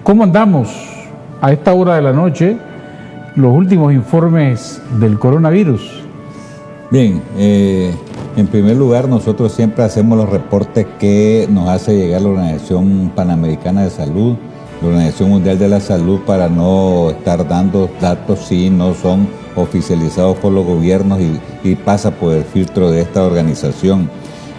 ¿Cómo andamos a esta hora de la noche? Los últimos informes del coronavirus. Bien, en primer lugar, nosotros siempre hacemos los reportes que nos hace llegar la Organización Panamericana de Salud, la Organización Mundial de la Salud, para no estar dando datos si no son oficializados por los gobiernos y pasa por el filtro de esta organización.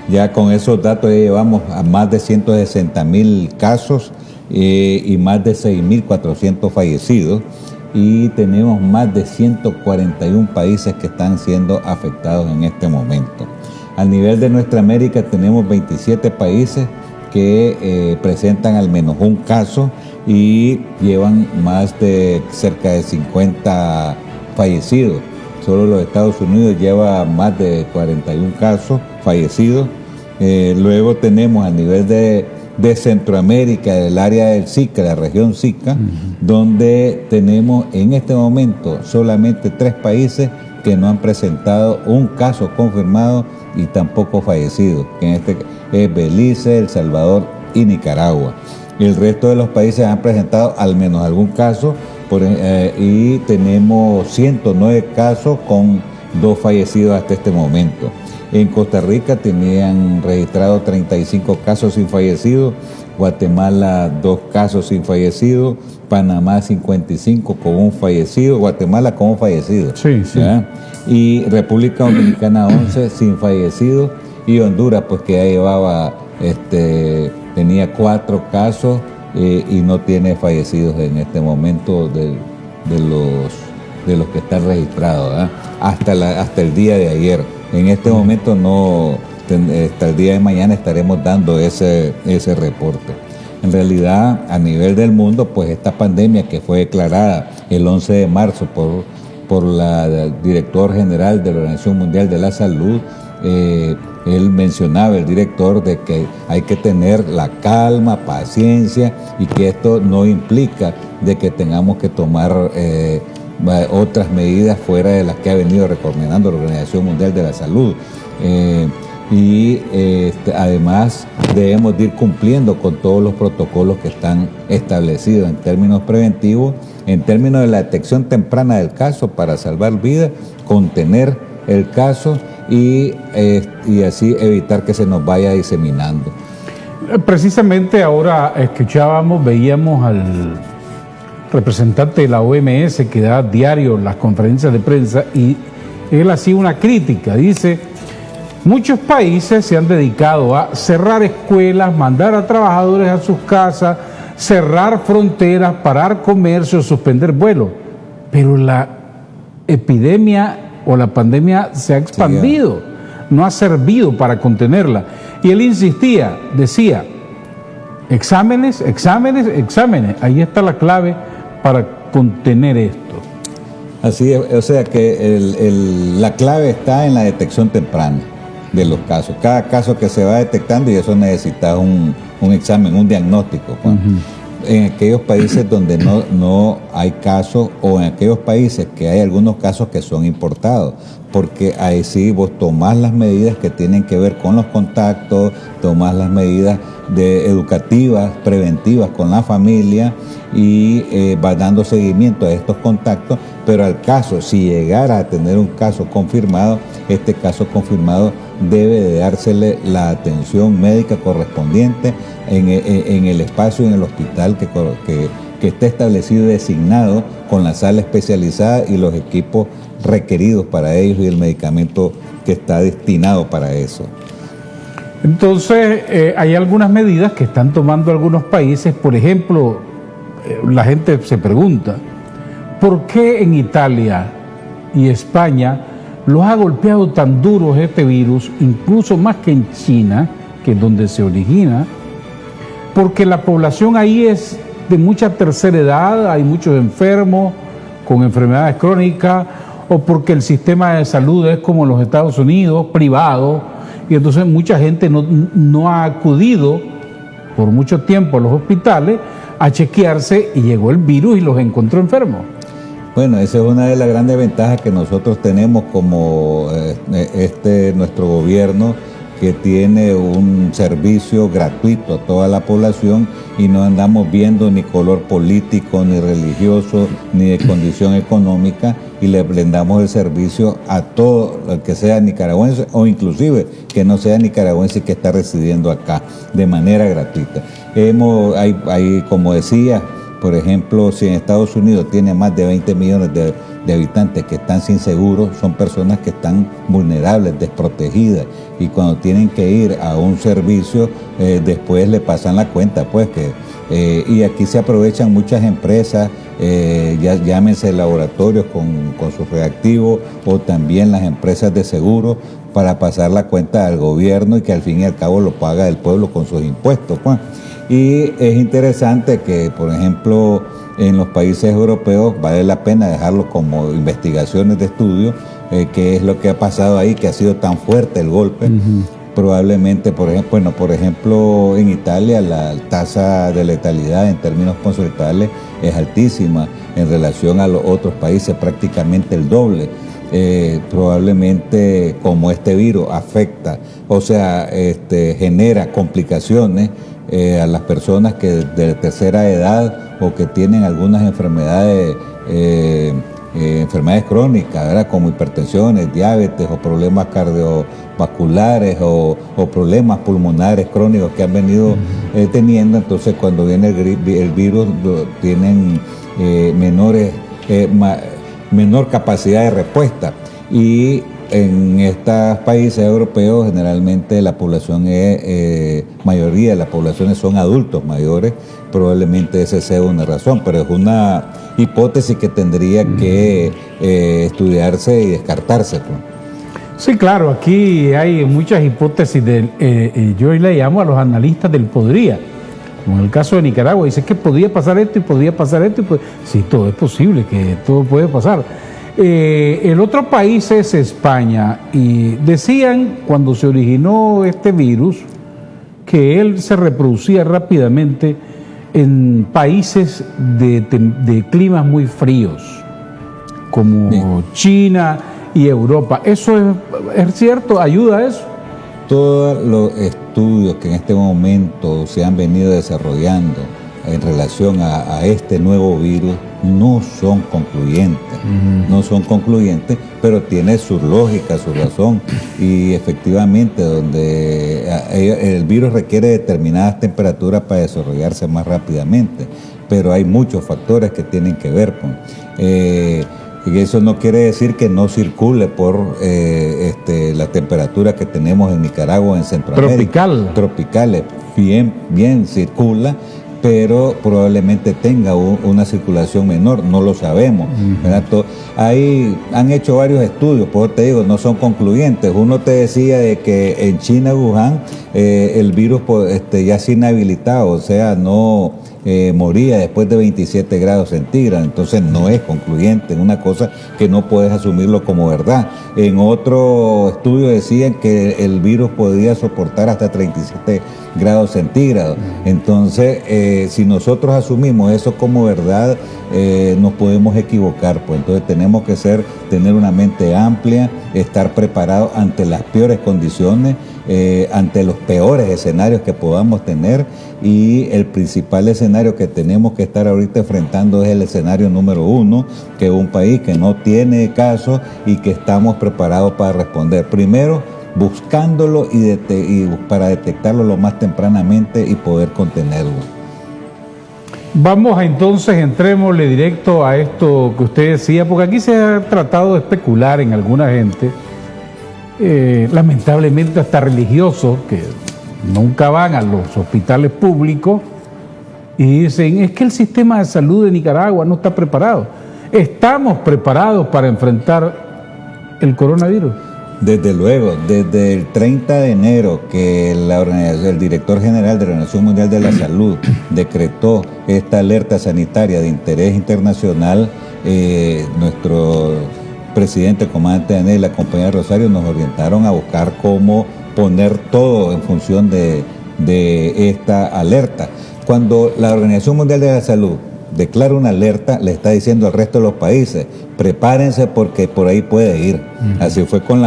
Ya con esos datos ya llevamos a más de 160,000 casos y más de 6,400 fallecidos, y tenemos más de 141 países que están siendo afectados en este momento. A nivel de nuestra América tenemos 27 países que presentan al menos un caso y llevan más de cerca de 50 fallecidos. Solo los Estados Unidos lleva más de 41 casos fallecidos. Luego tenemos a nivel de Centroamérica, del área del SICA, la región SICA, donde tenemos en este momento solamente 3 países que no han presentado un caso confirmado y tampoco fallecido, que en este es Belice, El Salvador y Nicaragua. El resto de los países han presentado al menos algún caso y tenemos 109 casos con 2 fallecidos hasta este momento. En Costa Rica tenían registrado 35 casos sin fallecidos, Guatemala 2 casos sin fallecidos, Panamá 55 con un fallecido, Guatemala con un fallecido. Sí. Y República Dominicana 11 sin fallecidos, y Honduras pues que ya llevaba, tenía 4 casos y no tiene fallecidos en este momento de los que están registrados, hasta el día de ayer. En este momento no, hasta el día de mañana estaremos dando ese reporte. En realidad, a nivel del mundo, pues esta pandemia que fue declarada el 11 de marzo por el director general de la Organización Mundial de la Salud, él mencionaba, el director, de que hay que tener la calma, paciencia, y que esto no implica de que tengamos que tomar otras medidas fuera de las que ha venido recomendando la Organización Mundial de la Salud. Además debemos de ir cumpliendo con todos los protocolos que están establecidos en términos preventivos, en términos de la detección temprana del caso para salvar vidas, contener el caso y así evitar que se nos vaya diseminando. Precisamente ahora veíamos al representante de la OMS que da diario las conferencias de prensa, y él hacía una crítica. Dice: muchos países se han dedicado a cerrar escuelas, mandar a trabajadores a sus casas, cerrar fronteras, parar comercio, suspender vuelos, pero la epidemia o la pandemia se ha expandido, no ha servido para contenerla. Y él insistía, decía: exámenes, exámenes, exámenes, ahí está la clave para contener esto. Así es, o sea que la clave está en la detección temprana de los casos. Cada caso que se va detectando, y eso necesita un examen, un diagnóstico. En aquellos países donde no hay casos, o en aquellos países que hay algunos casos que son importados, porque ahí sí vos tomás las medidas que tienen que ver con los contactos, tomás las medidas educativas, preventivas con la familia, y vas dando seguimiento a estos contactos. Pero al caso, si llegara a tener un caso confirmado, este caso confirmado debe de dársele la atención médica correspondiente en el espacio, en el hospital que esté establecido y designado, con la sala especializada y los equipos requeridos para ellos y el medicamento que está destinado para eso. Entonces, hay algunas medidas que están tomando algunos países. Por ejemplo, la gente se pregunta, ¿por qué en Italia y España los ha golpeado tan duros este virus, incluso más que en China, que es donde se origina? Porque la población ahí es de mucha tercera edad, hay muchos enfermos con enfermedades crónicas, o porque el sistema de salud es como en los Estados Unidos, privado, y entonces mucha gente no ha acudido por mucho tiempo a los hospitales a chequearse, y llegó el virus y los encontró enfermos. Bueno, esa es una de las grandes ventajas que nosotros tenemos como nuestro gobierno, que tiene un servicio gratuito a toda la población y no andamos viendo ni color político, ni religioso, ni de condición económica, y le brindamos el servicio a todo el que sea nicaragüense o inclusive que no sea nicaragüense y que está residiendo acá de manera gratuita. Hay, como decía, por ejemplo, si en Estados Unidos tiene más de 20 millones de habitantes que están sin seguro, son personas que están vulnerables, desprotegidas, y cuando tienen que ir a un servicio, después le pasan la cuenta, pues y aquí se aprovechan muchas empresas, ya llámense laboratorios con sus reactivos, o también las empresas de seguro, para pasar la cuenta al gobierno y que al fin y al cabo lo paga el pueblo con sus impuestos, pues. Y es interesante que, por ejemplo, en los países europeos vale la pena dejarlo como investigaciones de estudio, qué es lo que ha pasado ahí, que ha sido tan fuerte el golpe. Probablemente, por ejemplo, en Italia la tasa de letalidad en términos porcentuales es altísima en relación a los otros países, prácticamente el doble. Probablemente, como este virus afecta, genera complicaciones a las personas que de tercera edad o que tienen algunas enfermedades crónicas, ¿verdad? Como hipertensiones, diabetes o problemas cardiovasculares o problemas pulmonares crónicos que han venido teniendo. Entonces, cuando viene el virus, tienen menor capacidad de respuesta. Y en estos países europeos generalmente la población mayoría de las poblaciones son adultos mayores. Probablemente esa sea una razón, pero es una hipótesis que tendría que estudiarse y descartarse, pues. Sí, claro, aquí hay muchas hipótesis. Yo le llamo a los analistas del podría. Como en el caso de Nicaragua, dice que podía pasar esto y podía pasar esto. Y pues, sí, todo es posible, que todo puede pasar. El otro país es España, y decían cuando se originó este virus que él se reproducía rápidamente en países de climas muy fríos, como China y Europa. ¿Eso es cierto? ¿Ayuda a eso? Todos los estudios que en este momento se han venido desarrollando en relación a este nuevo virus no son concluyentes, no son concluyentes, pero tiene su lógica, su razón, y efectivamente donde el virus requiere determinadas temperaturas para desarrollarse más rápidamente, pero hay muchos factores que tienen que ver con... y eso no quiere decir que no circule por la temperatura que tenemos en Nicaragua, en Centroamérica. Tropicales, bien circula, pero probablemente tenga una circulación menor, no lo sabemos. Han hecho varios estudios, por eso te digo, no son concluyentes. Uno te decía de que en China, Wuhan, el virus ya se inhabilitaba, o sea, no moría después de 27 grados centígrados, entonces no es concluyente, es una cosa que no puedes asumirlo como verdad. En otro estudio decían que el virus podía soportar hasta 37 grados centígrados. Entonces, si nosotros asumimos eso como verdad, nos podemos equivocar, pues entonces tenemos que tener una mente amplia, estar preparados ante las peores condiciones, ante los peores escenarios que podamos tener, y el principal escenario que tenemos que estar ahorita enfrentando es el escenario número 1, que es un país que no tiene casos y que estamos preparados para responder. Primero, buscándolo y para detectarlo lo más tempranamente y poder contenerlo. Vamos entrémosle directo a esto que usted decía, porque aquí se ha tratado de especular en alguna gente, lamentablemente hasta religiosos, que nunca van a los hospitales públicos y dicen, es que el sistema de salud de Nicaragua no está preparado. ¿Estamos preparados para enfrentar el coronavirus? Desde luego, desde el 30 de enero que el director general de la Organización Mundial de la Salud decretó esta alerta sanitaria de interés internacional, nuestro presidente, comandante Danel y la compañía Rosario nos orientaron a buscar cómo poner todo en función de esta alerta. Cuando la Organización Mundial de la Salud declara una alerta, le está diciendo al resto de los países, prepárense porque por ahí puede ir. Así fue con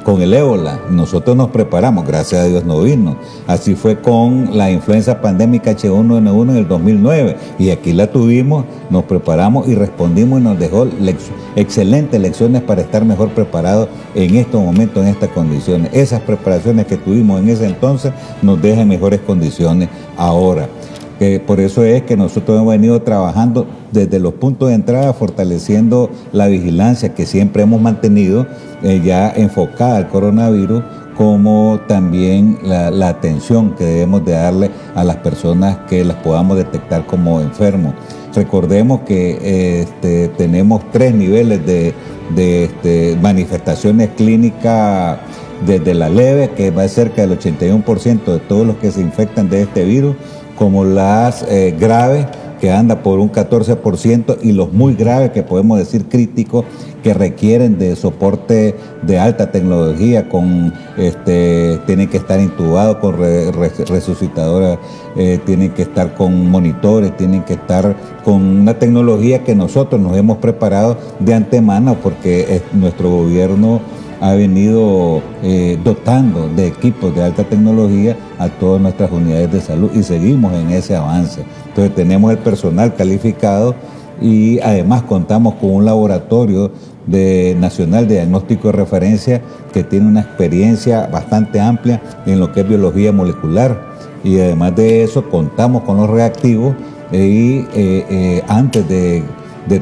con el ébola. Nosotros nos preparamos, gracias a Dios no vino. Así fue con la influenza pandémica H1N1 en el 2009. Y aquí la tuvimos, nos preparamos y respondimos y nos dejó excelentes lecciones para estar mejor preparados en estos momentos, en estas condiciones. Esas preparaciones que tuvimos en ese entonces nos dejan mejores condiciones ahora. Por eso es que nosotros hemos venido trabajando desde los puntos de entrada, fortaleciendo la vigilancia que siempre hemos mantenido ya enfocada al coronavirus, como también la atención que debemos de darle a las personas que las podamos detectar como enfermos. Recordemos que tenemos 3 niveles de manifestaciones clínicas, desde la leve, que va a ser cerca del 81% de todos los que se infectan de este virus, como las graves, que anda por un 14%, y los muy graves, que podemos decir críticos, que requieren de soporte de alta tecnología, tienen que estar intubados con resucitadoras, tienen que estar con monitores, tienen que estar con una tecnología que nosotros nos hemos preparado de antemano, porque nuestro gobierno ha venido dotando de equipos de alta tecnología a todas nuestras unidades de salud, y seguimos en ese avance. Entonces tenemos el personal calificado, y además contamos con un laboratorio nacional de diagnóstico de referencia que tiene una experiencia bastante amplia en lo que es biología molecular, y además de eso contamos con los reactivos, y antes de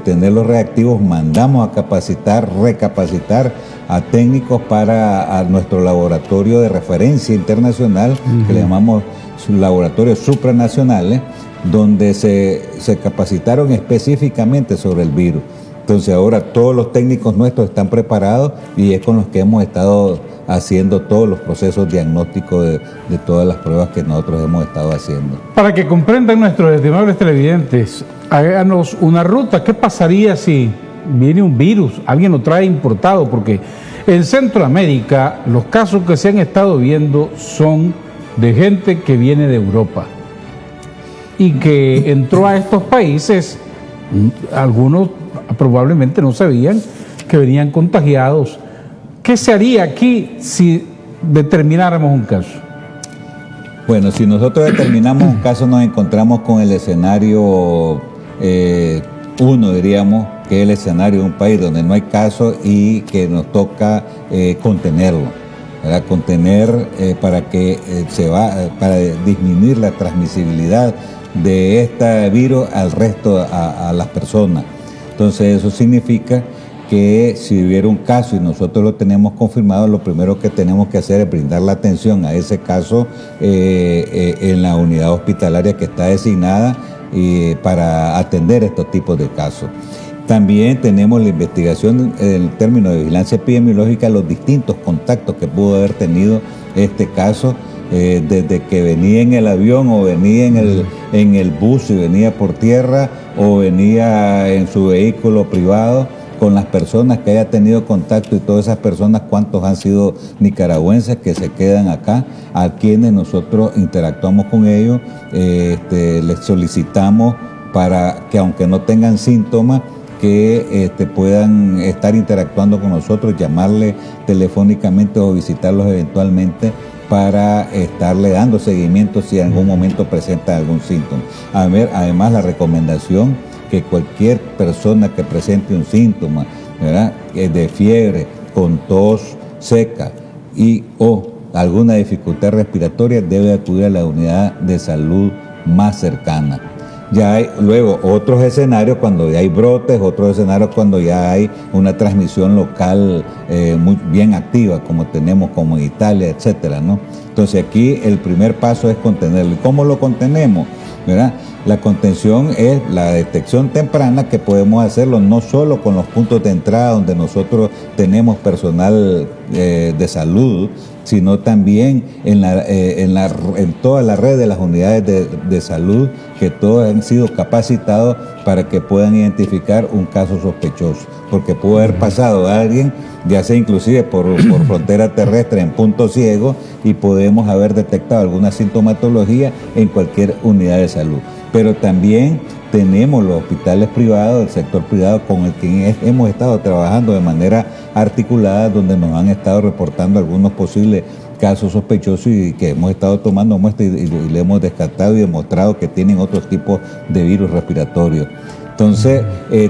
tener los reactivos mandamos a recapacitar a técnicos a nuestro laboratorio de referencia internacional, que le llamamos laboratorios supranacionales, donde se capacitaron específicamente sobre el virus. Entonces ahora todos los técnicos nuestros están preparados, y es con los que hemos estado haciendo todos los procesos diagnósticos de todas las pruebas que nosotros hemos estado haciendo. Para que comprendan nuestros estimables televidentes, háganos una ruta. ¿Qué pasaría si viene un virus, alguien lo trae importado? Porque en Centroamérica los casos que se han estado viendo son de gente que viene de Europa y que entró a estos países. Algunos probablemente no sabían que venían contagiados. ¿Qué se haría aquí si determináramos un caso? Bueno, si nosotros determinamos un caso, nos encontramos con el escenario 1, diríamos, que es el escenario de un país donde no hay casos y que nos toca contenerlo, ¿verdad? Contener para disminuir la transmisibilidad de este virus al resto, a las personas. Entonces eso significa que si hubiera un caso y nosotros lo tenemos confirmado, lo primero que tenemos que hacer es brindar la atención a ese caso en la unidad hospitalaria que está designada para atender estos tipos de casos. También tenemos la investigación en términos de vigilancia epidemiológica, los distintos contactos que pudo haber tenido este caso, desde que venía en el avión, o venía en el bus, y venía por tierra, o venía en su vehículo privado, con las personas que haya tenido contacto, y todas esas personas, cuántos han sido nicaragüenses que se quedan acá, a quienes nosotros interactuamos con ellos, les solicitamos para que, aunque no tengan síntomas, que puedan estar interactuando con nosotros, llamarle telefónicamente o visitarlos eventualmente, para estarle dando seguimiento si en algún momento presenta algún síntoma. Además, la recomendación que cualquier persona que presente un síntoma, ¿verdad?, de fiebre, con tos seca o alguna dificultad respiratoria, debe acudir a la unidad de salud más cercana. Ya hay luego otros escenarios cuando ya hay brotes, otros escenarios cuando ya hay una transmisión local muy bien activa, como tenemos como en Italia, etcétera, ¿no? Entonces aquí el primer paso es contenerlo. ¿Y cómo lo contenemos? ¿Verdad? La contención es la detección temprana, que podemos hacerlo no solo con los puntos de entrada donde nosotros tenemos personal de salud, sino también en toda la red de las unidades de salud, que todos han sido capacitados para que puedan identificar un caso sospechoso, porque puede haber pasado a alguien, ya sea inclusive por frontera terrestre en punto ciego, y podemos haber detectado alguna sintomatología en cualquier unidad de salud. pero también tenemos los hospitales privados, el sector privado con el que hemos estado trabajando de manera articulada, donde nos han estado reportando algunos posibles casos sospechosos y que hemos estado tomando muestras y le hemos descartado y demostrado que tienen otros tipos de virus respiratorios. Entonces,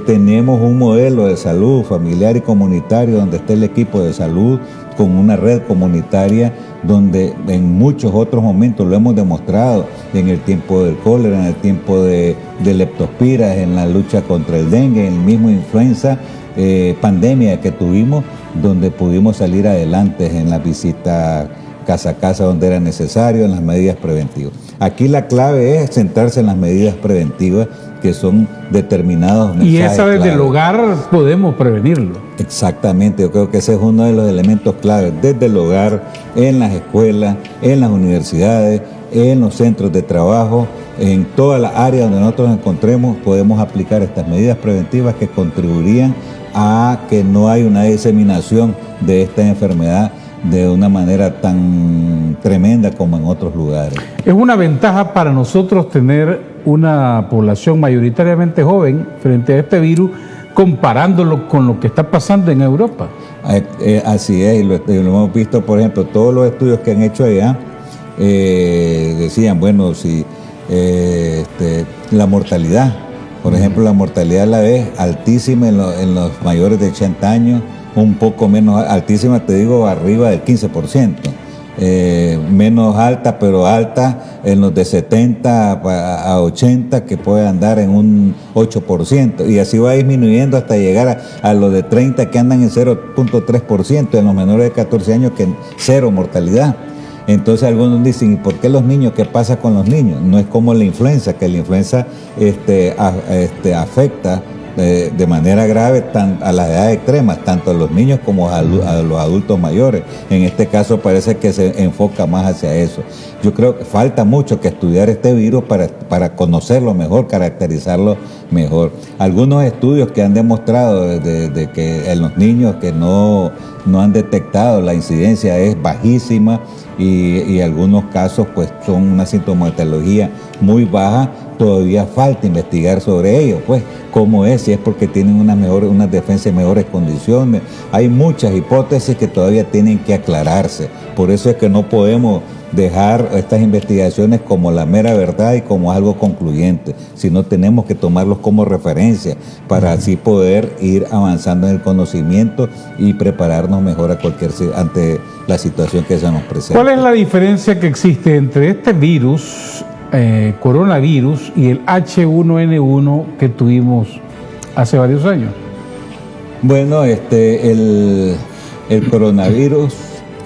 tenemos un modelo de salud familiar y comunitario donde está el equipo de salud con una red comunitaria donde en muchos otros momentos lo hemos demostrado, en el tiempo del cólera, en el tiempo de leptospiras, en la lucha contra el dengue, en el mismo influenza, pandemia que tuvimos, donde pudimos salir adelante en la visita casa a casa donde era necesario, en las medidas preventivas. Aquí la clave es centrarse en las medidas preventivas que son determinados mensajes. Y esa desde clave. el hogar podemos prevenirlo. Exactamente, yo creo que ese es uno de los elementos claves, desde el hogar, en las escuelas, en las universidades, en los centros de trabajo, en todas las áreas donde nosotros nos encontremos, podemos aplicar estas medidas preventivas que contribuirían a que no haya una diseminación de esta enfermedad de una manera tan tremenda como en otros lugares. Es una ventaja para nosotros tener una población mayoritariamente joven frente a este virus, comparándolo con lo que está pasando en Europa. Así es, y lo hemos visto, por ejemplo, todos los estudios que han hecho allá, decían, bueno, si la mortalidad, por ejemplo, la mortalidad la ves altísima en los mayores de 80 años, un poco menos altísima, te digo, arriba del 15%. Menos alta, pero alta en los de 70 a 80, que puede andar en un 8%, y así va disminuyendo hasta llegar a los de 30 que andan en 0.3%, en los menores de 14 años que en cero mortalidad. Entonces algunos dicen, ¿y por qué los niños? ¿Qué pasa con los niños? No es como la influenza, que la influenza afecta de manera grave a las edades extremas, tanto a los niños como a los adultos mayores. En este caso parece que se enfoca más hacia eso. Yo creo que falta mucho que estudiar este virus para conocerlo mejor, caracterizarlo mejor. Algunos estudios que han demostrado de que en los niños que no han detectado la incidencia es bajísima, y algunos casos pues son una sintomatología muy baja. Todavía falta investigar sobre ello, pues cómo es, si es porque tienen unas defensas en mejores condiciones. Hay muchas hipótesis que todavía tienen que aclararse. Por eso es que no podemos dejar estas investigaciones como la mera verdad y como algo concluyente, sino tenemos que tomarlos como referencia para así poder ir avanzando en el conocimiento y prepararnos mejor ante la situación que se nos presenta. ¿Cuál es la diferencia que existe entre este virus, coronavirus, y el H1N1 que tuvimos hace varios años? Bueno, el coronavirus,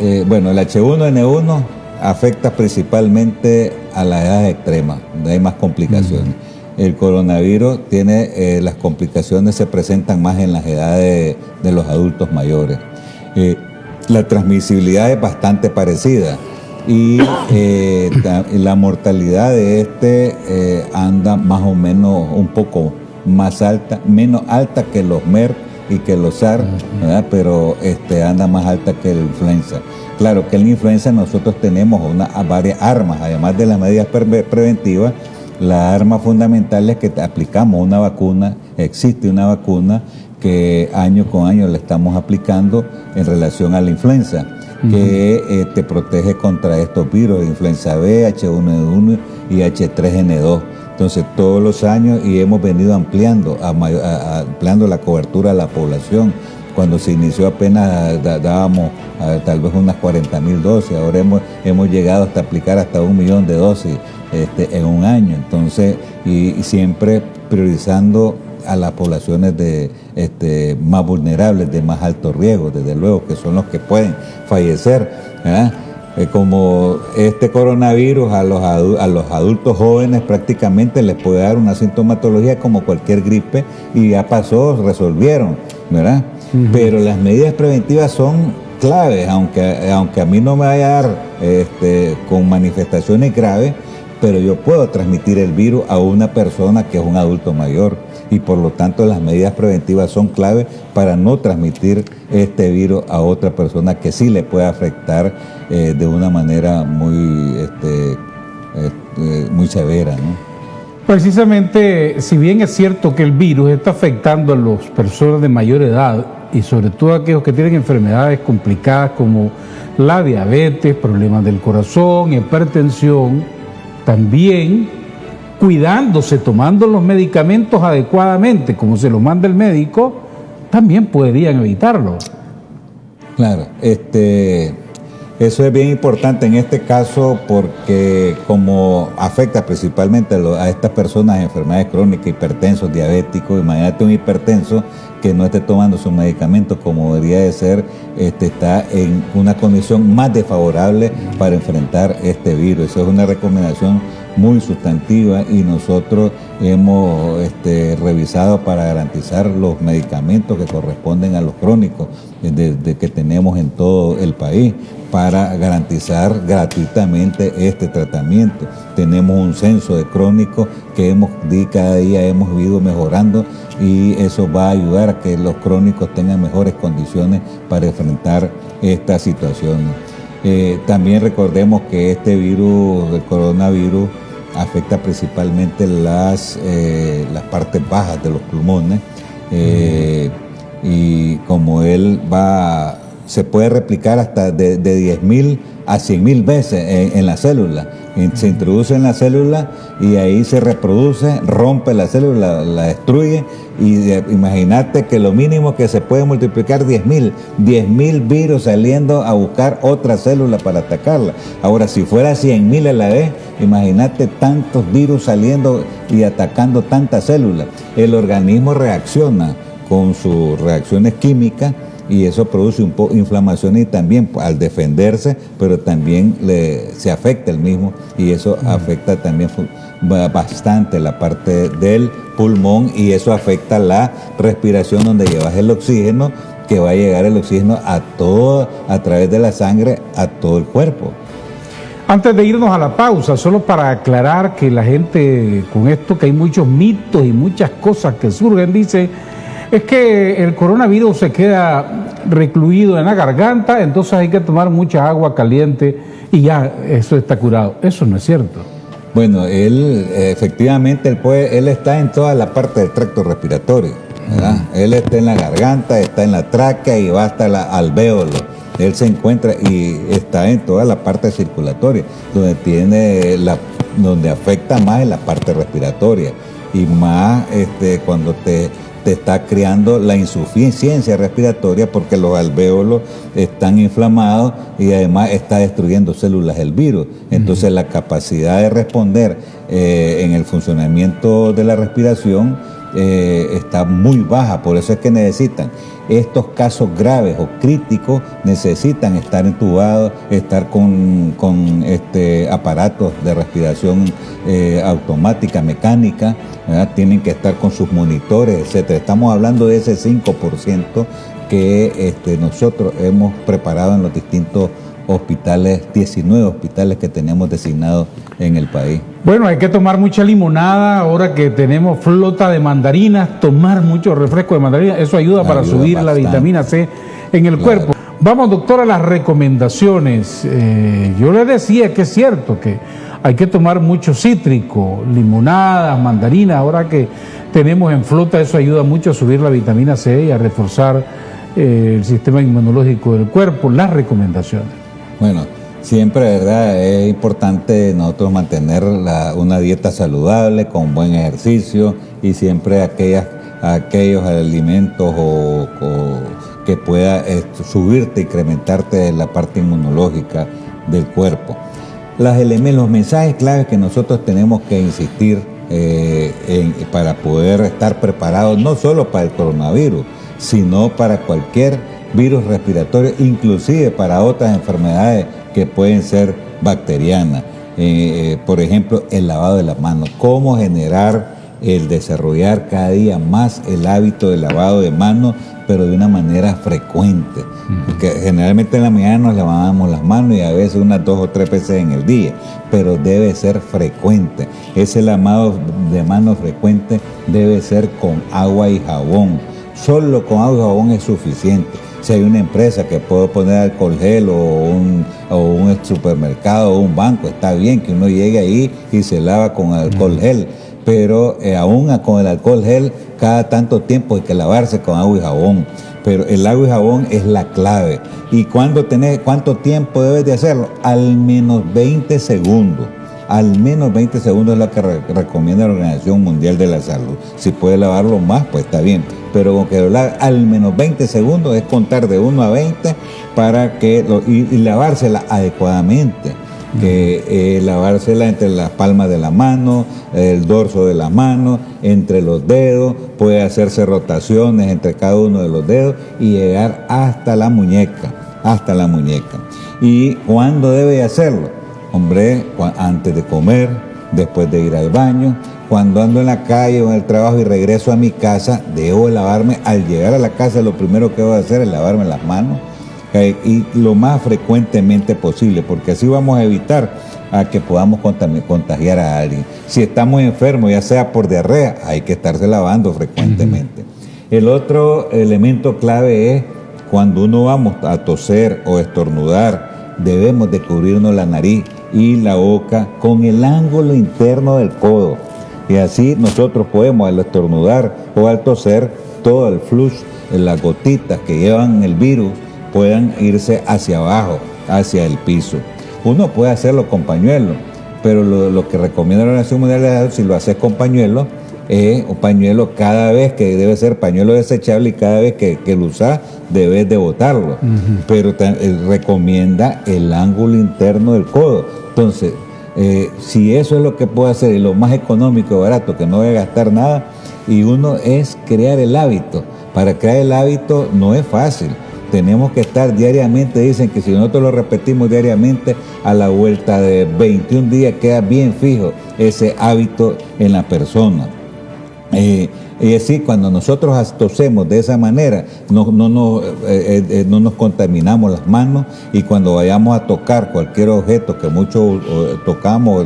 el H1N1 afecta principalmente a las edades extremas, donde hay más complicaciones. El coronavirus tiene, las complicaciones se presentan más en las edades de los adultos mayores. La transmisibilidad es bastante parecida, y la mortalidad de anda más o menos un poco más alta, menos alta que los MERS y que los SARS, ¿verdad? Pero anda más alta que la influenza. Claro que en la influenza nosotros tenemos varias armas, además de las medidas preventivas. La arma fundamental es que aplicamos una vacuna, existe una vacuna que año con año le estamos aplicando en relación a la influenza, que te protege contra estos virus, influenza B, H1N1 y H3N2. Entonces todos los años, y hemos venido ampliando la cobertura a la población. Cuando se inició apenas dábamos tal vez unas 40,000 dosis, ahora hemos llegado hasta aplicar hasta 1 millón de dosis en un año. Entonces, y siempre priorizando a las poblaciones más vulnerables, de más alto riesgo, desde luego, que son los que pueden fallecer, ¿verdad? Como este coronavirus a los adultos jóvenes prácticamente les puede dar una sintomatología como cualquier gripe, y ya pasó, resolvieron, ¿verdad? Pero las medidas preventivas son claves, aunque a mí no me vaya a dar con manifestaciones graves, pero yo puedo transmitir el virus a una persona que es un adulto mayor, y por lo tanto las medidas preventivas son claves para no transmitir este virus a otra persona que sí le puede afectar de una manera muy severa, ¿no? Precisamente, si bien es cierto que el virus está afectando a las personas de mayor edad y sobre todo a aquellos que tienen enfermedades complicadas como la diabetes, problemas del corazón, hipertensión, también cuidándose, tomando los medicamentos adecuadamente, como se los manda el médico, también podrían evitarlo. Claro, eso es bien importante en este caso porque como afecta principalmente a estas personas de enfermedades crónicas, hipertensos, diabéticos. Imagínate un hipertenso que no esté tomando sus medicamentos como debería de ser, está en una condición más desfavorable para enfrentar este virus. Eso es una recomendación muy sustantiva y nosotros hemos revisado para garantizar los medicamentos que corresponden a los crónicos que tenemos en todo el país para garantizar gratuitamente este tratamiento. Tenemos un censo de crónicos que cada día hemos ido mejorando y eso va a ayudar a que los crónicos tengan mejores condiciones para enfrentar estas situaciones. También recordemos que este virus, el coronavirus, afecta principalmente las partes bajas de los pulmones y como él se puede replicar hasta de 10.000 a 100.000 veces en la célula. Se introduce en la célula y ahí se reproduce, rompe la célula, la destruye y imagínate que lo mínimo que se puede multiplicar 10.000 virus saliendo a buscar otra célula para atacarla. Ahora, si fuera 100.000 a la vez, imagínate tantos virus saliendo y atacando tantas células. El organismo reacciona con sus reacciones químicas y eso produce un poco de inflamación y también al defenderse, pero también se afecta el mismo y eso afecta también bastante la parte del pulmón y eso afecta la respiración donde llevas el oxígeno, que va a llegar el oxígeno a través de la sangre a todo el cuerpo. Antes de irnos a la pausa, solo para aclarar que la gente con esto, que hay muchos mitos y muchas cosas que surgen, dice, es que el coronavirus se queda recluido en la garganta, entonces hay que tomar mucha agua caliente y ya eso está curado. Eso no es cierto. Bueno, él efectivamente, él está en toda la parte del tracto respiratorio, ¿verdad? Él está en la garganta, está en la tráquea y va hasta el alvéolo. Él se encuentra y está en toda la parte circulatoria, donde afecta más en la parte respiratoria y más cuando te está creando la insuficiencia respiratoria porque los alvéolos están inflamados y además está destruyendo células del virus. Entonces la capacidad de responder en el funcionamiento de la respiración está muy baja, por eso es que necesitan estos casos graves o críticos, necesitan estar entubados, estar con aparatos de respiración automática, mecánica, ¿verdad? Tienen que estar con sus monitores, etcétera. Estamos hablando de ese 5% que nosotros hemos preparado en los distintos hospitales, 19 hospitales que tenemos designados en el país. Bueno, hay que tomar mucha limonada, ahora que tenemos flota de mandarinas, tomar mucho refresco de mandarinas, eso ayuda para subir bastante la vitamina C en el cuerpo. Vamos, doctor, a las recomendaciones. Yo le decía que es cierto que hay que tomar mucho cítrico, limonadas, mandarinas, ahora que tenemos en flota, eso ayuda mucho a subir la vitamina C y a reforzar el sistema inmunológico del cuerpo. Las recomendaciones. Bueno, siempre, ¿verdad? Es importante nosotros mantener una dieta saludable, con buen ejercicio y siempre aquellos alimentos que pueda subirte, incrementarte la parte inmunológica del cuerpo. Los mensajes claves que nosotros tenemos que insistir para poder estar preparados no solo para el coronavirus, sino para cualquier virus respiratorio, inclusive para otras enfermedades que pueden ser bacterianas. Por ejemplo, el lavado de las manos. Cómo desarrollar cada día más el hábito del lavado de manos, pero de una manera frecuente. Porque generalmente en la mañana nos lavamos las manos y a veces unas 2 o 3 veces en el día, pero debe ser frecuente. Ese lavado de manos frecuente debe ser con agua y jabón. Solo con agua y jabón es suficiente. Si hay una empresa que puede poner alcohol gel o un supermercado o un banco, está bien que uno llegue ahí y se lava con alcohol gel, pero aún con el alcohol gel, cada tanto tiempo hay que lavarse con agua y jabón. Pero el agua y jabón es la clave. ¿Y cuánto tiempo debes de hacerlo? Al menos 20 segundos. Al menos 20 segundos es lo que recomienda la Organización Mundial de la Salud. Si puede lavarlo más, pues está bien. Pero con que al menos 20 segundos es contar de 1 a 20 para que y lavársela adecuadamente. Que lavársela entre las palmas de la mano, el dorso de la mano, entre los dedos, puede hacerse rotaciones entre cada uno de los dedos y llegar hasta la muñeca. ¿Y cuándo debe hacerlo? Hombre, antes de comer, después de ir al baño, cuando ando en la calle o en el trabajo y regreso a mi casa, debo lavarme. Al llegar a la casa, lo primero que debo hacer es lavarme las manos, y lo más frecuentemente posible, porque así vamos a evitar a que podamos contagiar a alguien. Si estamos enfermos, ya sea por diarrea, hay que estarse lavando frecuentemente. El otro elemento clave es cuando uno vamos a toser o estornudar, debemos de cubrirnos la nariz y la boca con el ángulo interno del codo. Y así nosotros podemos, al estornudar o al toser, todo el flux, las gotitas que llevan el virus, puedan irse hacia abajo, hacia el piso. Uno puede hacerlo con pañuelo, pero lo que recomienda la Organización Mundial de la Salud, si lo haces con pañuelo, es un pañuelo cada vez que debe ser pañuelo desechable y cada vez que lo usas debes de botarlo. Pero recomienda el ángulo interno del codo. Entonces, si eso es lo que puedo hacer y lo más económico y barato, que no voy a gastar nada, y uno es crear el hábito. Para crear el hábito no es fácil. Tenemos que estar diariamente, dicen que si nosotros lo repetimos diariamente, a la vuelta de 21 días queda bien fijo ese hábito en la persona. Y así, cuando nosotros tosemos de esa manera, no nos contaminamos las manos, y cuando vayamos a tocar cualquier objeto que muchos tocamos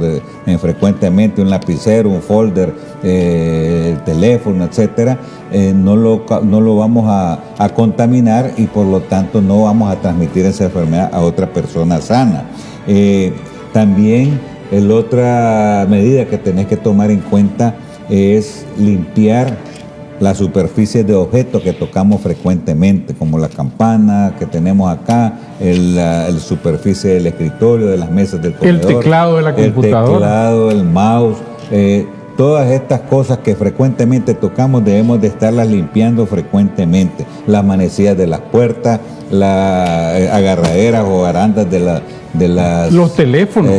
frecuentemente, un lapicero, un folder, el teléfono, etcétera, no lo vamos a contaminar, y por lo tanto no vamos a transmitir esa enfermedad a otra persona sana. También la otra medida que tenés que tomar en cuenta es limpiar las superficies de objetos que tocamos frecuentemente, como la campana que tenemos acá, la superficie del escritorio, de las mesas del comedor, el teclado de la computadora, el teclado, el mouse, todas estas cosas que frecuentemente tocamos debemos de estarlas limpiando frecuentemente. Las manecillas de las puertas, las agarraderas o barandas de los teléfonos,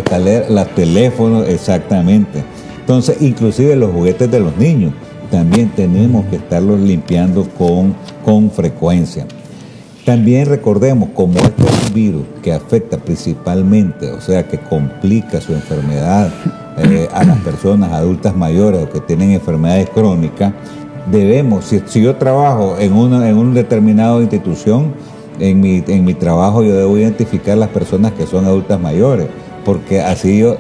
los teléfonos, exactamente. Entonces, inclusive los juguetes de los niños, también tenemos que estarlos limpiando con frecuencia. También recordemos, como este es un virus que afecta principalmente, o sea, que complica su enfermedad a las personas adultas mayores o que tienen enfermedades crónicas, debemos, si yo trabajo en una determinada institución, en mi trabajo yo debo identificar las personas que son adultas mayores, porque así yo,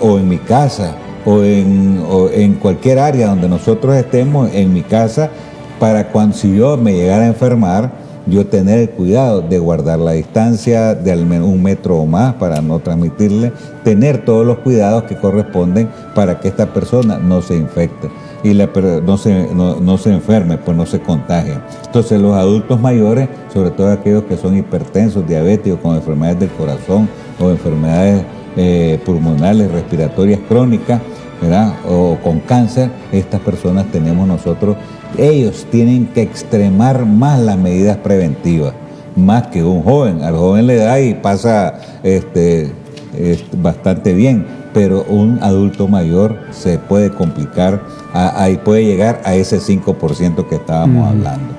o en mi casa, o en cualquier área donde nosotros estemos, en mi casa, para cuando si yo me llegara a enfermar, yo tener el cuidado de guardar la distancia de al menos 1 metro o más para no transmitirle, tener todos los cuidados que corresponden para que esta persona no se infecte y no se enferme, pues no se contagie. Entonces los adultos mayores, sobre todo aquellos que son hipertensos, diabéticos, con enfermedades del corazón o enfermedades pulmonales, respiratorias crónicas, ¿verdad? O con cáncer, estas personas ellos tienen que extremar más las medidas preventivas, más que un joven. Al joven le da y pasa bastante bien, pero un adulto mayor se puede complicar, ahí puede llegar a ese 5% que estábamos hablando.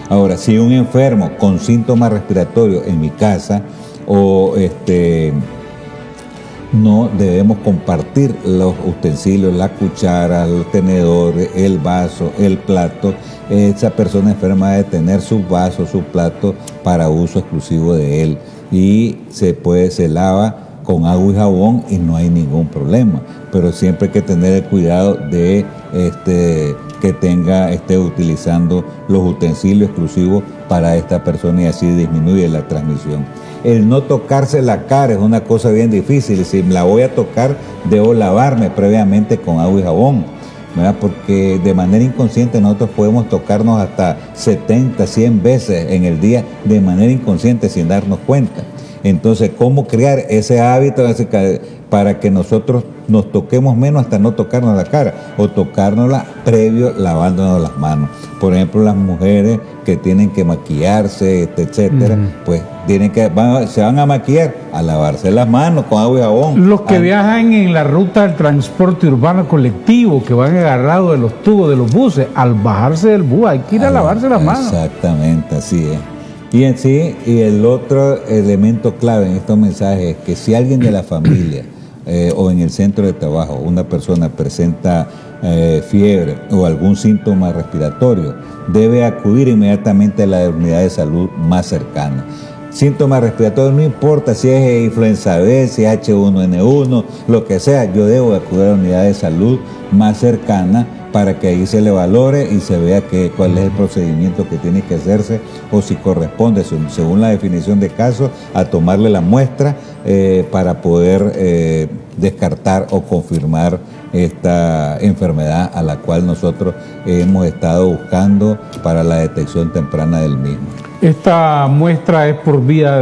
Ahora, si un enfermo con síntomas respiratorios en mi casa, no debemos compartir los utensilios, la cuchara, los tenedores, el vaso, el plato. Esa persona enferma debe tener su vaso, su plato para uso exclusivo de él, y se lava con agua y jabón y no hay ningún problema, pero siempre hay que tener el cuidado de que esté utilizando los utensilios exclusivos para esta persona, y así disminuye la transmisión. El no tocarse la cara es una cosa bien difícil. Si la voy a tocar, debo lavarme previamente con agua y jabón. ¿verdad? Porque de manera inconsciente nosotros podemos tocarnos hasta 70, 100 veces en el día de manera inconsciente sin darnos cuenta. Entonces, ¿cómo crear ese hábito para que nosotros nos toquemos menos hasta no tocarnos la cara o tocárnosla previo lavándonos las manos? Por ejemplo, las mujeres que tienen que maquillarse, etcétera, pues se van a maquillar a lavarse las manos con agua y jabón. Los que viajan en la ruta del transporte urbano colectivo, que van agarrados de los tubos de los buses, al bajarse del bus hay que ir a lavarse las manos. Exactamente, así es. Y en sí, y el otro elemento clave en estos mensajes es que si alguien de la familia o en el centro de trabajo una persona presenta fiebre o algún síntoma respiratorio, debe acudir inmediatamente a la unidad de salud más cercana. Síntomas respiratorios, no importa si es influenza B, si es H1N1, lo que sea, yo debo acudir a la unidad de salud más cercana para que ahí se le valore y se vea cuál es el procedimiento que tiene que hacerse o si corresponde, según la definición de caso, a tomarle la muestra para poder descartar o confirmar esta enfermedad a la cual nosotros hemos estado buscando para la detección temprana del mismo. ¿Esta muestra es por vía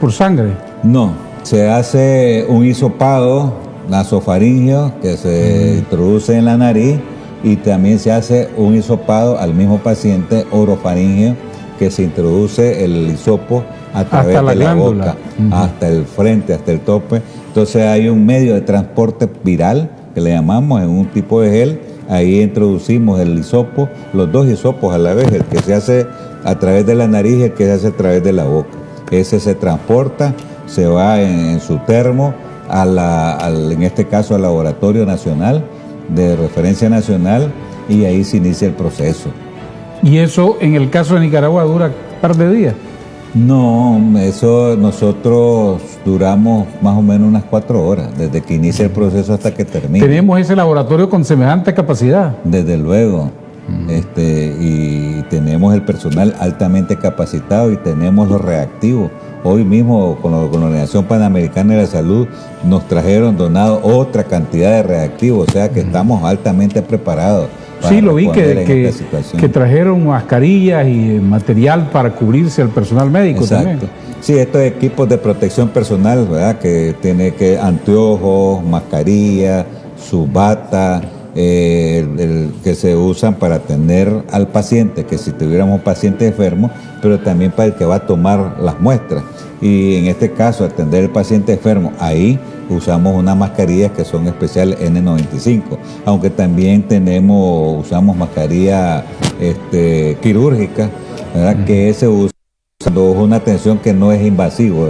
por sangre? No, se hace un hisopado nasofaringeo que se introduce en la nariz y también se hace un hisopado al mismo paciente orofaringeo que se introduce el hisopo a través de la boca, hasta el frente, hasta el tope. Entonces hay un medio de transporte viral que le llamamos en un tipo de gel. Ahí introducimos el hisopo, los dos hisopos a la vez, el que se hace a través de la nariz y el que se hace a través de la boca. Ese se transporta, se va en su termo, en este caso al Laboratorio Nacional, de Referencia Nacional, y ahí se inicia el proceso. ¿Y eso en el caso de Nicaragua dura un par de días? No, eso nosotros duramos más o menos unas 4 horas, desde que inicia el proceso hasta que termina. ¿Tenemos ese laboratorio con semejante capacidad? Desde luego, y tenemos el personal altamente capacitado y tenemos los reactivos. Hoy mismo con la Organización Panamericana de la Salud nos trajeron donado otra cantidad de reactivos, o sea que estamos altamente preparados. Sí, lo vi que trajeron mascarillas y material para cubrirse al personal médico. Exacto. También. Sí, estos equipos de protección personal, ¿verdad? Que tiene anteojos, mascarilla, su bata, que se usan para atender al paciente, que si tuviéramos un paciente enfermo, pero también para el que va a tomar las muestras. Y en este caso, atender al paciente enfermo, ahí usamos unas mascarillas que son especiales N95, aunque también usamos mascarilla quirúrgica, ¿verdad? Que se usa cuando es una atención que no es invasivo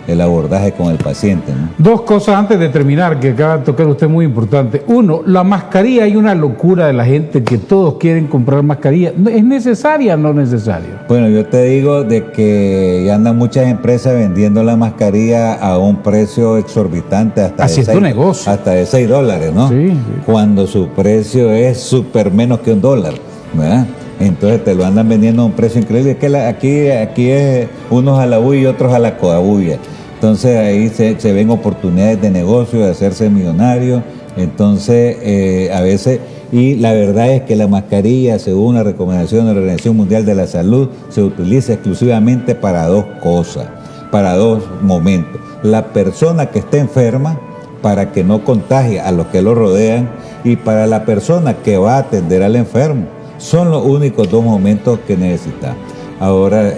el abordaje con el paciente, ¿no? Dos cosas antes de terminar que acaba de tocar usted muy importante. Uno, la mascarilla, hay una locura de la gente que todos quieren comprar mascarilla. ¿Es necesaria o no necesaria? Bueno, yo te digo de que ya andan muchas empresas vendiendo la mascarilla a un precio exorbitante hasta de $6, ¿no? Sí, sí. Cuando su precio es súper menos que $1, ¿verdad? Entonces te lo andan vendiendo a un precio increíble. Es que aquí es unos a la bulla y otros a la coabulla. Entonces ahí se ven oportunidades de negocio, de hacerse millonario. Entonces a veces, y la verdad es que la mascarilla, según la recomendación de la Organización Mundial de la Salud, se utiliza exclusivamente para dos cosas, para dos momentos. La persona que esté enferma, para que no contagie a los que lo rodean, y para la persona que va a atender al enfermo. Son los únicos dos momentos que necesitamos. Ahora,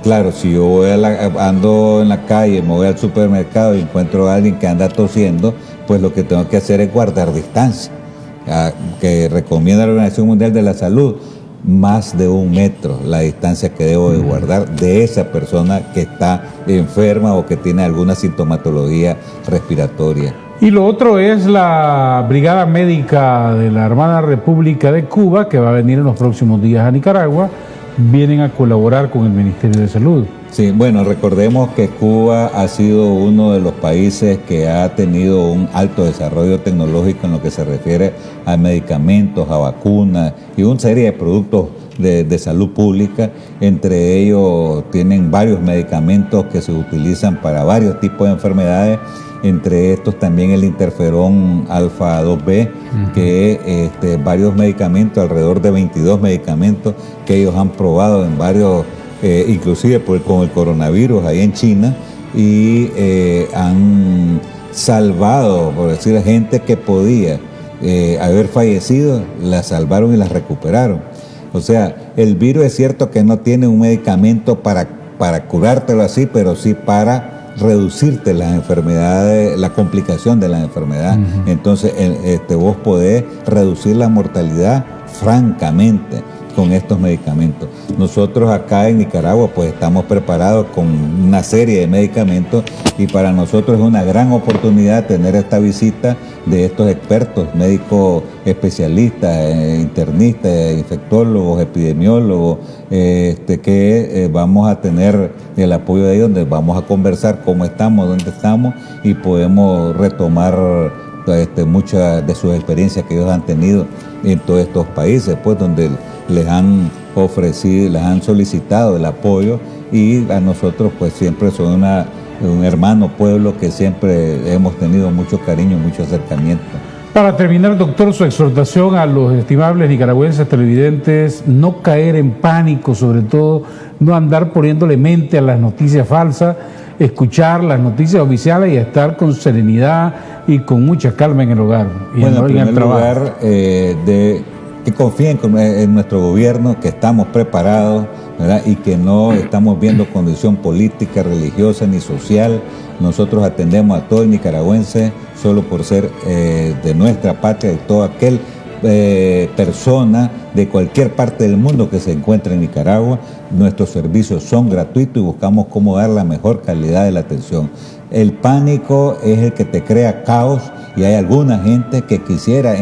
claro, si yo ando en la calle, me voy al supermercado y encuentro a alguien que anda tosiendo, pues lo que tengo que hacer es guardar distancia, que recomienda la Organización Mundial de la Salud, más de 1 metro, la distancia que debo de guardar de esa persona que está enferma o que tiene alguna sintomatología respiratoria. Y lo otro es la Brigada Médica de la Hermana República de Cuba, que va a venir en los próximos días a Nicaragua. Vienen a colaborar con el Ministerio de Salud. Sí, bueno, recordemos que Cuba ha sido uno de los países que ha tenido un alto desarrollo tecnológico en lo que se refiere a medicamentos, a vacunas y una serie de productos de salud pública. Entre ellos tienen varios medicamentos que se utilizan para varios tipos de enfermedades. entre estos también el interferón alfa 2B, que varios medicamentos, alrededor de 22 medicamentos que ellos han probado en varios, inclusive con el coronavirus ahí en China, y han salvado, por decir, gente que podía haber fallecido, la salvaron y la recuperaron. O sea, el virus es cierto que no tiene un medicamento para curártelo así, pero sí para reducirte las enfermedades, la complicación de la enfermedad. Entonces, vos podés reducir la mortalidad francamente con estos medicamentos. Nosotros acá en Nicaragua pues estamos preparados con una serie de medicamentos, y para nosotros es una gran oportunidad tener esta visita de estos expertos, médicos especialistas, internistas, infectólogos, epidemiólogos, que vamos a tener el apoyo de ellos, donde vamos a conversar cómo estamos, dónde estamos, y podemos retomar muchas de sus experiencias que ellos han tenido en todos estos países, pues donde les han ofrecido, les han solicitado el apoyo, y a nosotros pues siempre son un hermano pueblo que siempre hemos tenido mucho cariño, mucho acercamiento. Para terminar, doctor, su exhortación a los estimables nicaragüenses televidentes: no caer en pánico, sobre todo no andar poniéndole mente a las noticias falsas, escuchar las noticias oficiales y estar con serenidad y con mucha calma en el hogar y bueno, en el trabajo. Lugar, que confíen en nuestro gobierno, que estamos preparados, ¿verdad? Y que no estamos viendo condición política, religiosa ni social. Nosotros atendemos a todo el nicaragüense solo por ser de nuestra patria, de toda aquel persona de cualquier parte del mundo que se encuentre en Nicaragua. Nuestros servicios son gratuitos y buscamos cómo dar la mejor calidad de la atención. El pánico es el que te crea caos, y hay alguna gente que quisiera,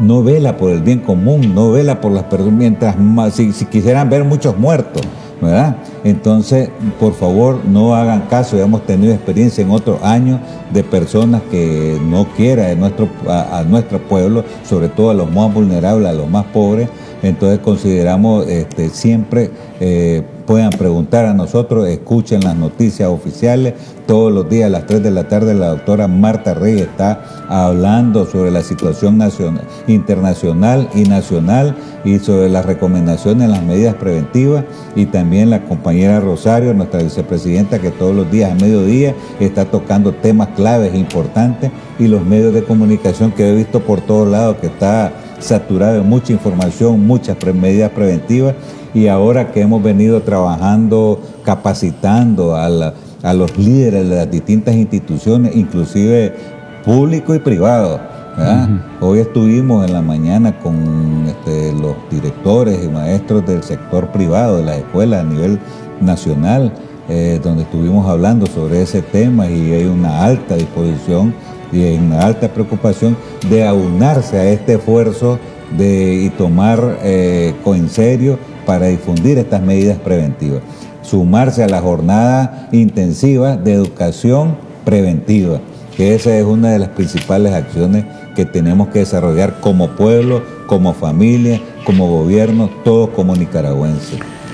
no vela por el bien común, no vela por las personas, mientras más, si quisieran ver muchos muertos, ¿verdad? Entonces, por favor, no hagan caso. Hemos tenido experiencia en otros años de personas que no quieren a nuestro pueblo, sobre todo a los más vulnerables, a los más pobres. Entonces consideramos siempre puedan preguntar a nosotros, escuchen las noticias oficiales. Todos los días a las 3 de la tarde la doctora Marta Rey está hablando sobre la situación internacional y nacional, y sobre las recomendaciones, las medidas preventivas, y también la compañera Rosario, nuestra vicepresidenta, que todos los días a mediodía está tocando temas claves, importantes, y los medios de comunicación que he visto por todos lados que está saturado de mucha información, muchas medidas preventivas. Y ahora que hemos venido trabajando, capacitando a los líderes de las distintas instituciones, inclusive público y privado, ¿verdad? Hoy estuvimos en la mañana con los directores y maestros del sector privado de las escuelas a nivel nacional, donde estuvimos hablando sobre ese tema, y hay una alta disposición y una alta preocupación de aunarse a este esfuerzo y tomar en serio para difundir estas medidas preventivas. Sumarse a la jornada intensiva de educación preventiva, que esa es una de las principales acciones que tenemos que desarrollar como pueblo, como familia, como gobierno, todos como nicaragüenses.